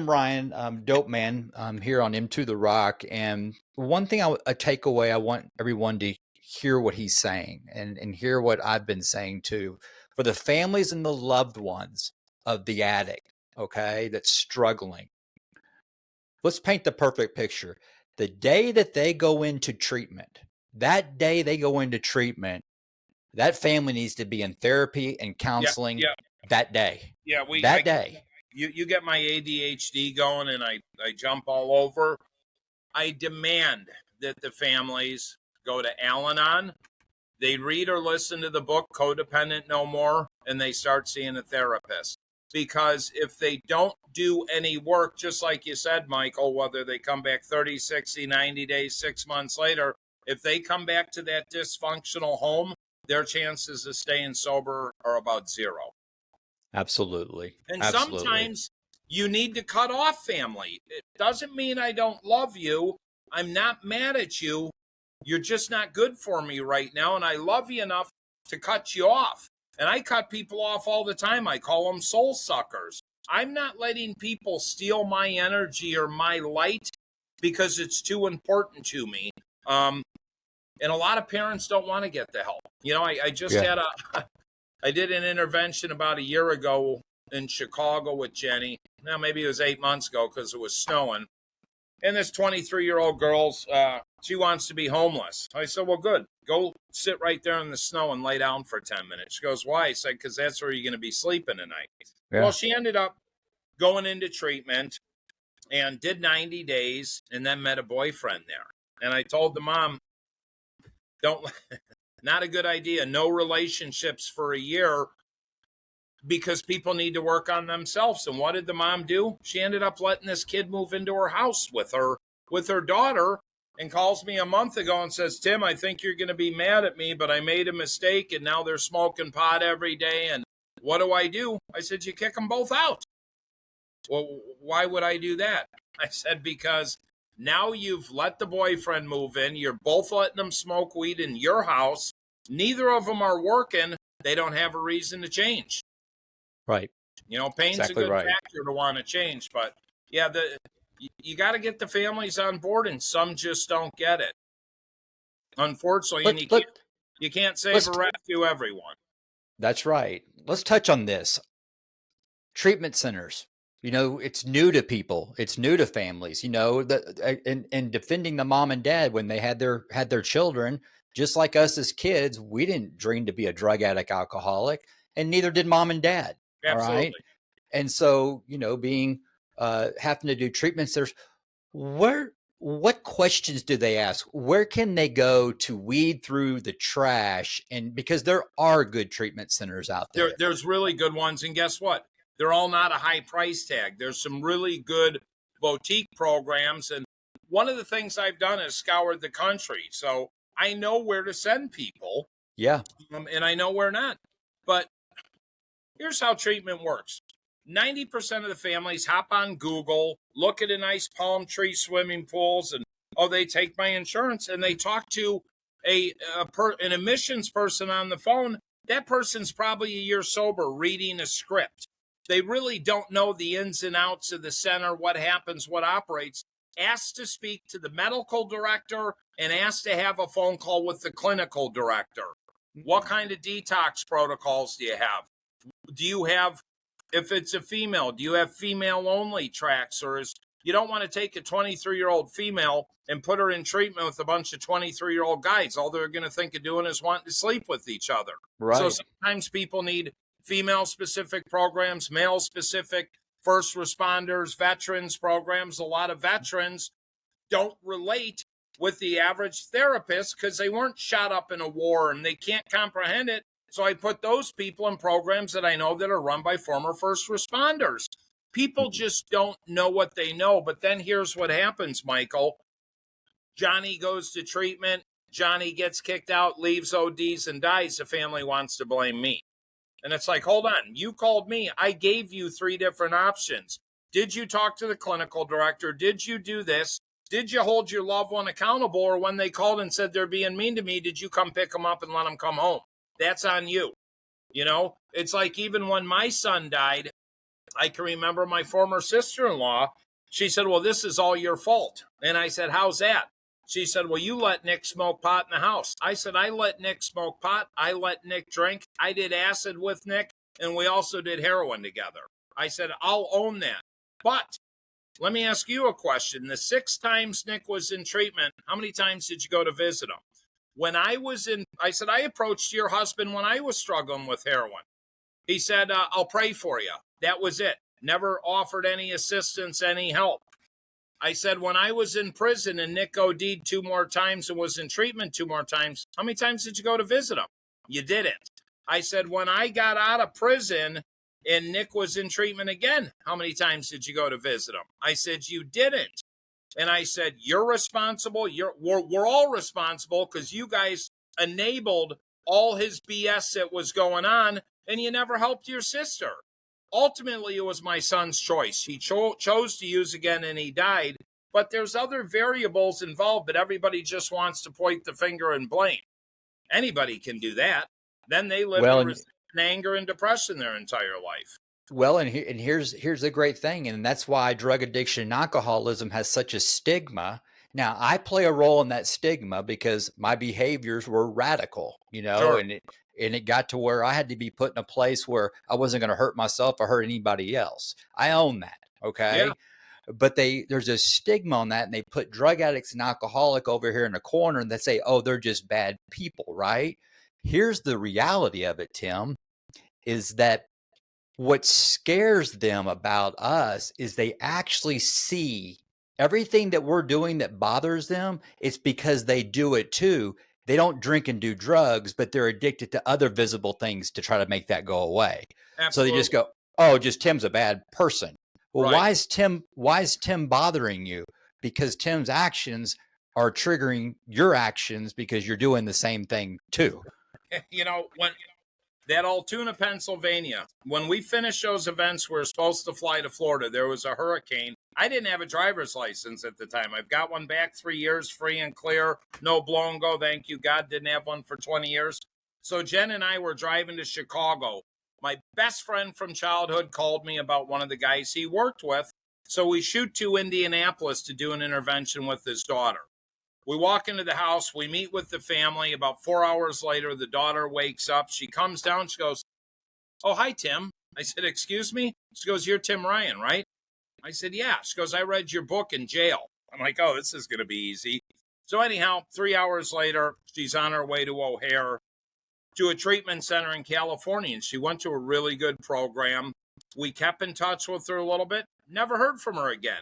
Ryan, dope man, here on Into the Rock. And one thing a takeaway, I want everyone to hear what he's saying and hear what I've been saying too, for the families and the loved ones of the addict, okay, that's struggling. Let's paint the perfect picture. The day that they go into treatment, that family needs to be in therapy and counseling that day. Yeah, day. You get my ADHD going and I jump all over. I demand that the families go to Al-Anon, they read or listen to the book Codependent No More, and they start seeing a therapist. Because if they don't do any work, just like you said, Michael, whether they come back 30, 60, 90 days, 6 months later, if they come back to that dysfunctional home, their chances of staying sober are about zero. Absolutely. And sometimes you need to cut off family. It doesn't mean I don't love you. I'm not mad at you. You're just not good for me right now. And I love you enough to cut you off. And I cut people off all the time. I call them soul suckers. I'm not letting people steal my energy or my light because it's too important to me. And a lot of parents don't want to get the help. I just I did an intervention about a year ago in Chicago with Jenny. Now, maybe it was 8 months ago because it was snowing. And this 23-year-old girl, she wants to be homeless. I said, well, good. Go sit right there in the snow and lay down for 10 minutes. She goes, why? I said, because that's where you're going to be sleeping tonight. Yeah. Well, she ended up going into treatment and did 90 days and then met a boyfriend there. And I told the mom, not a good idea. No relationships for a year because people need to work on themselves. And what did the mom do? She ended up letting this kid move into her house with her daughter, and calls me a month ago and says, Tim, I think you're going to be mad at me, but I made a mistake and now they're smoking pot every day. And what do? I said, you kick them both out. Well, why would I do that? I said, because now you've let the boyfriend move in. You're both letting them smoke weed in your house. Neither of them are working. They don't have a reason to change. Right. Pain's exactly a good right. factor to want to change. But yeah, you got to get the families on board, and some just don't get it. Unfortunately, you can't save or rescue everyone. That's right. Let's touch on this. Treatment centers. It's new to people. It's new to families. And defending the mom and dad when they had their children, just like us as kids, we didn't dream to be a drug addict, alcoholic, and neither did mom and dad. Absolutely. All right. And so, being having to do treatment centers, what questions do they ask? Where can they go to weed through the trash? And because there are good treatment centers out there. There's really good ones. And guess what? They're all not a high price tag. There's some really good boutique programs. And one of the things I've done is scoured the country. So I know where to send people. Yeah. And I know where not. But here's how treatment works. 90% of the families hop on Google, look at a nice palm tree swimming pools, and they take my insurance, and they talk to an admissions person on the phone. That person's probably a year sober reading a script. They really don't know the ins and outs of the center, what happens, what operates. Ask to speak to the medical director and ask to have a phone call with the clinical director. What kind of detox protocols do you have? Do you have, if it's a female, do you have female-only tracks? Or you don't want to take a 23-year-old female and put her in treatment with a bunch of 23-year-old guys. All they're going to think of doing is wanting to sleep with each other. Right. So sometimes people need female-specific programs, male-specific, first responders, veterans programs. A lot of veterans don't relate with the average therapist because they weren't shot up in a war and they can't comprehend it. So I put those people in programs that I know that are run by former first responders. People just don't know what they know. But then here's what happens, Michael. Johnny goes to treatment. Johnny gets kicked out, leaves ODs, and dies. The family wants to blame me. And it's like, hold on. You called me. I gave you 3 different options. Did you talk to the clinical director? Did you do this? Did you hold your loved one accountable? Or when they called and said they're being mean to me, did you come pick them up and let them come home? That's on you. You know, it's like even when my son died, I can remember my former sister-in-law. She said, well, this is all your fault. And I said, how's that? She said, well, you let Nick smoke pot in the house. I said, I let Nick smoke pot. I let Nick drink. I did acid with Nick, and we also did heroin together. I said, I'll own that. But let me ask you a question. The 6 times Nick was in treatment, how many times did you go to visit him? When I said, I approached your husband when I was struggling with heroin. He said, I'll pray for you. That was it. Never offered any assistance, any help. I said, when I was in prison and Nick OD'd 2 more times and was in treatment 2 more times, how many times did you go to visit him? You didn't. I said, when I got out of prison and Nick was in treatment again, how many times did you go to visit him? I said, you didn't. And I said, you're responsible. We're all responsible because you guys enabled all his BS that was going on, and you never helped your sister. Ultimately, it was my son's choice. He chose to use again, and he died. But there's other variables involved, but everybody just wants to point the finger and blame. Anybody can do that. Then they live in anger and depression their entire life. Well, and here's the great thing, and that's why drug addiction and alcoholism has such a stigma. Now, I play a role in that stigma because my behaviors were radical, you know, Sure. and it got to where I had to be put in a place where I wasn't going to hurt myself or hurt anybody else. I own that, okay? Yeah. But there's a stigma on that, and they put drug addicts and alcoholic over here in the corner, and they say, oh, they're just bad people, right? Here's the reality of it, Tim, is that what scares them about us is they actually see everything that we're doing that bothers them. It's because they do it too. They don't drink and do drugs, but they're addicted to other visible things to try to make that go away. Absolutely. So they just go, oh, just Tim's a bad person. Well, Right. why is Tim bothering you? Because Tim's actions are triggering your actions because you're doing the same thing too. You know, when that Altoona, Pennsylvania, when we finished those events, we were supposed to fly to Florida. There was a hurricane. I didn't have a driver's license at the time. I've got one back 3 years, free and clear. No blow and go. Thank you, God. Didn't have one for 20 years. So Jen and I were driving to Chicago. My best friend from childhood called me about one of the guys he worked with. So we shoot to Indianapolis to do an intervention with his daughter. We walk into the house. We meet with the family. About 4 hours later, the daughter wakes up. She comes down. She goes, oh, hi, Tim. I said, excuse me? She goes, you're Tim Ryan, right? I said, yeah. She goes, I read your book in jail. I'm like, oh, this is going to be easy. So anyhow, 3 hours later, she's on her way to O'Hare to a treatment center in California. And she went to a really good program. We kept in touch with her a little bit. Never heard from her again.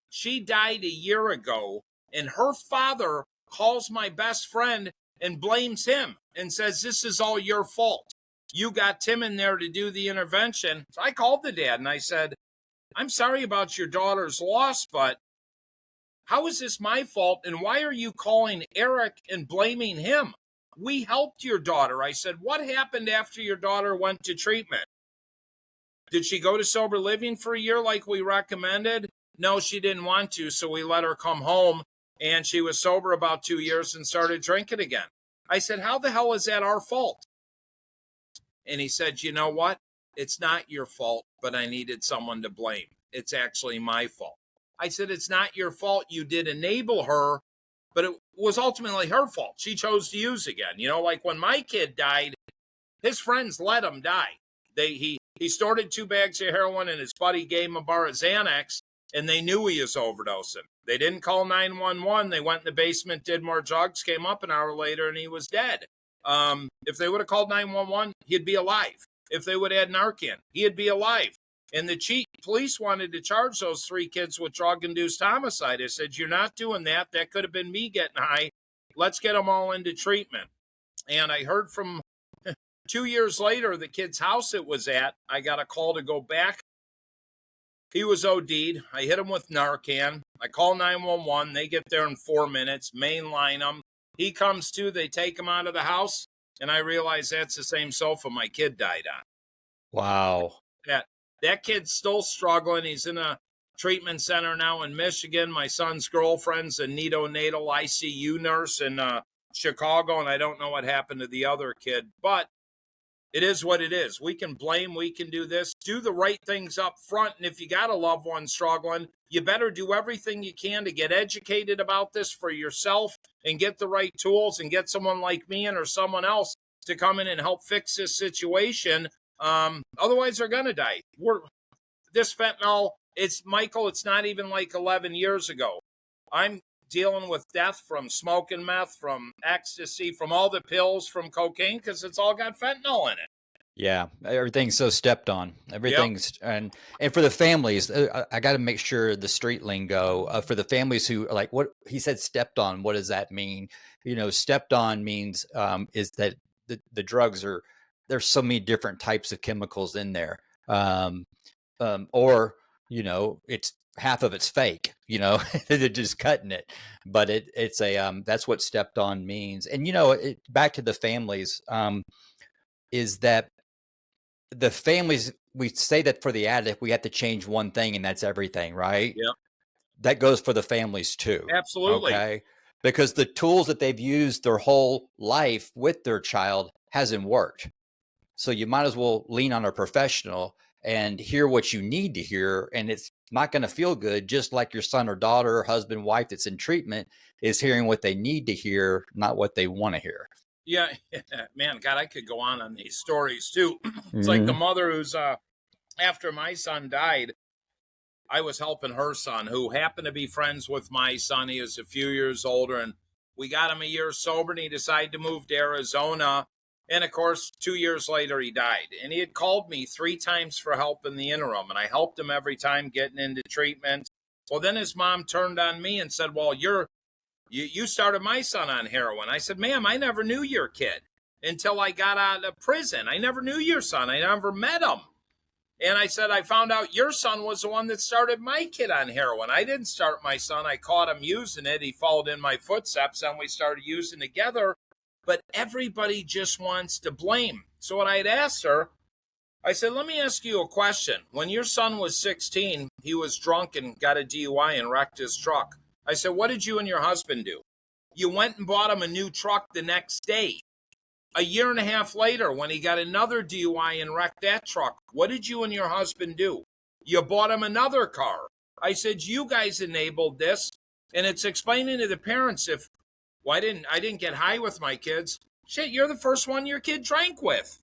She died a year ago. And her father calls my best friend and blames him and says, this is all your fault. You got Tim in there to do the intervention. So I called the dad and I said, I'm sorry about your daughter's loss, but how is this my fault? And why are you calling Eric and blaming him? We helped your daughter. I said, what happened after your daughter went to treatment? Did she go to sober living for a year like we recommended? No, she didn't want to, so we let her come home, and she was sober about 2 years and started drinking again. I said, how the hell is that our fault? And he said, you know what? It's not your fault, but I needed someone to blame. It's actually my fault. I said, it's not your fault. You did enable her, but it was ultimately her fault. She chose to use again. You know, like when my kid died, his friends let him die. He snorted 2 bags of heroin, and his buddy gave him a bar of Xanax, and they knew he was overdosing. They didn't call 911. They went in the basement, did more drugs, came up an hour later, and he was dead. If they would have called 911, he'd be alive. If they would have had Narcan, he'd be alive. And the police wanted to charge those 3 kids with drug-induced homicide. I said, you're not doing that. That could have been me getting high. Let's get them all into treatment. And I heard from 2 years later, the kid's house it was at, I got a call to go back. He was OD'd. I hit him with Narcan. I call 911. They get there in 4 minutes, mainline him. He comes to, they take him out of the house, and I realize that's the same sofa my kid died on. Wow. That kid's still struggling. He's in a treatment center now in Michigan. My son's girlfriend's a neonatal ICU nurse in Chicago, and I don't know what happened to the other kid, but it is what it is. We can blame, we can do this, do the right things up front. And if you got a loved one struggling, you better do everything you can to get educated about this for yourself and get the right tools and get someone like me and or someone else to come in and help fix this situation. Otherwise they're going to die. This fentanyl, it's not even like 11 years ago. I'm dealing with death from smoking meth, from ecstasy, from all the pills, from cocaine, because it's all got fentanyl in it. Yeah, everything's so stepped on. Everything's and for the families, I got to make sure the street lingo for the families who are like, what he said, stepped on. What does that mean? You know, stepped on means is that the drugs are, there's so many different types of chemicals in there, or you know, it's half of it's fake. You know, they're just cutting it, but it's a that's what stepped on means. And you know, back to the families, is that the families, we say that for the addict, we have to change one thing and that's everything, right? Yeah. That goes for the families too. Absolutely. Okay. Because the tools that they've used their whole life with their child hasn't worked. So you might as well lean on a professional and hear what you need to hear. And it's not going to feel good, just like your son or daughter, husband, wife that's in treatment is hearing what they need to hear, not what they want to hear. Yeah, man, God, I could go on these stories too. It's like the mother who's, after my son died, I was helping her son, who happened to be friends with my son. He was a few years older, and we got him a year sober, and he decided to move to Arizona. And of course, 2 years later, he died. And he had called me 3 times for help in the interim, and I helped him every time getting into treatment. Well, then his mom turned on me and said, well, you started my son on heroin. I said, ma'am, I never knew your kid until I got out of prison. I never knew your son. I never met him. And I said, I found out your son was the one that started my kid on heroin. I didn't start my son. I caught him using it. He followed in my footsteps, and we started using together. But everybody just wants to blame. So what I had asked her, I said, let me ask you a question. When your son was 16, he was drunk and got a DUI and wrecked his truck. I said, what did you and your husband do? You went and bought him a new truck the next day. A year and a half later, when he got another DUI and wrecked that truck, what did you and your husband do? You bought him another car. I said, you guys enabled this. And it's explaining to the parents, I didn't get high with my kids. Shit, you're the first one your kid drank with.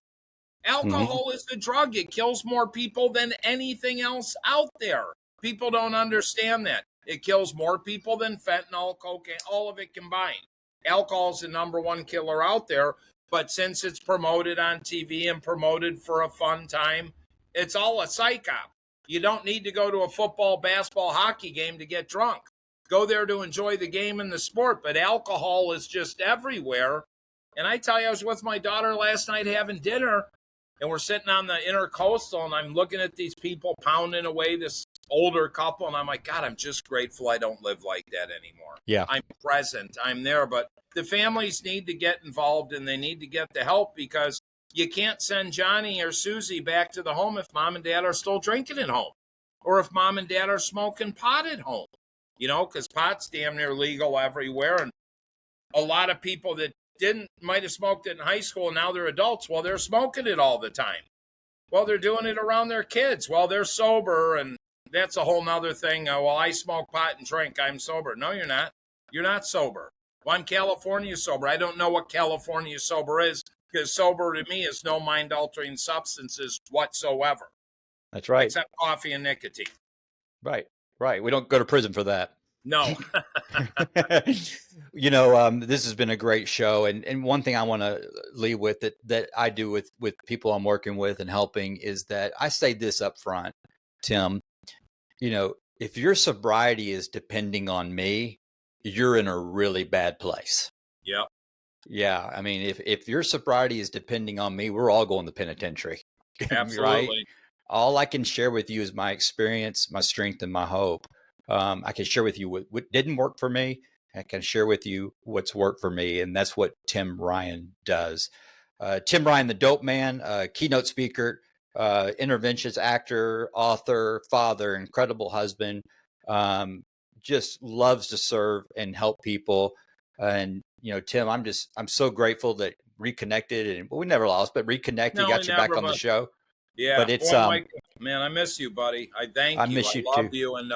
Alcohol is the drug. It kills more people than anything else out there. People don't understand that. It kills more people than fentanyl, cocaine, all of it combined. Alcohol is the number one killer out there, but since it's promoted on TV and promoted for a fun time, it's all a psyop. You don't need to go to a football, basketball, hockey game to get drunk. Go there to enjoy the game and the sport, but alcohol is just everywhere. And I tell you, I was with my daughter last night having dinner. And we're sitting on the intercoastal, and I'm looking at these people pounding away, this older couple, and I'm like, God, I'm just grateful I don't live like that anymore. Yeah. I'm present, I'm there. But the families need to get involved, and they need to get the help, because you can't send Johnny or Susie back to the home if mom and dad are still drinking at home, or if mom and dad are smoking pot at home, because pot's damn near legal everywhere. And a lot of people that might have smoked it in high school and now they're adults, well, they're smoking it all the time. Well, they're doing it around their kids. Well, they're sober, and that's a whole nother thing. Well, I smoke pot and drink, I'm sober. No, you're not. You're not sober. Well, I'm California sober. I don't know what California sober is, because sober to me is no mind-altering substances whatsoever. That's right. Except coffee and nicotine. Right. We don't go to prison for that. No. This has been a great show. And one thing I want to leave with that I do with people I'm working with and helping is that I say this up front, Tim, if your sobriety is depending on me, you're in a really bad place. Yep. Yeah. I mean, if your sobriety is depending on me, we're all going to the penitentiary. Absolutely. Right? All I can share with you is my experience, my strength, and my hope. I can share with you what didn't work for me. I can share with you what's worked for me. And that's what Tim Ryan does. Tim Ryan, the dope man, keynote speaker, interventionist, actor, author, father, incredible husband, just loves to serve and help people. And, Tim, I'm so grateful that reconnected, and we never lost, but reconnected, got you back on the show. Yeah. But it's, Mike, man, I miss you, buddy. I thank you. I miss you love too. you. And,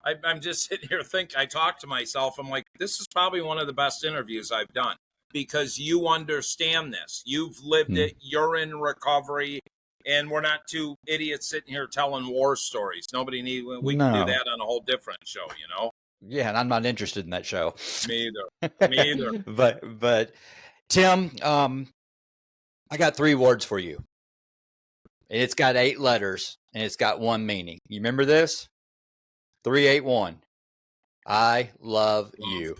I'm just sitting here thinking, I talk to myself, I'm like, this is probably one of the best interviews I've done, because you understand this. You've lived it. You're in recovery, and we're not two idiots sitting here telling war stories. We can do that on a whole different show, Yeah, and I'm not interested in that show. Me either. But Tim, I got 3 words for you. And it's got 8 letters, and it's got one meaning. You remember this? 381. I love you.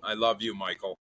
I love you, Michael.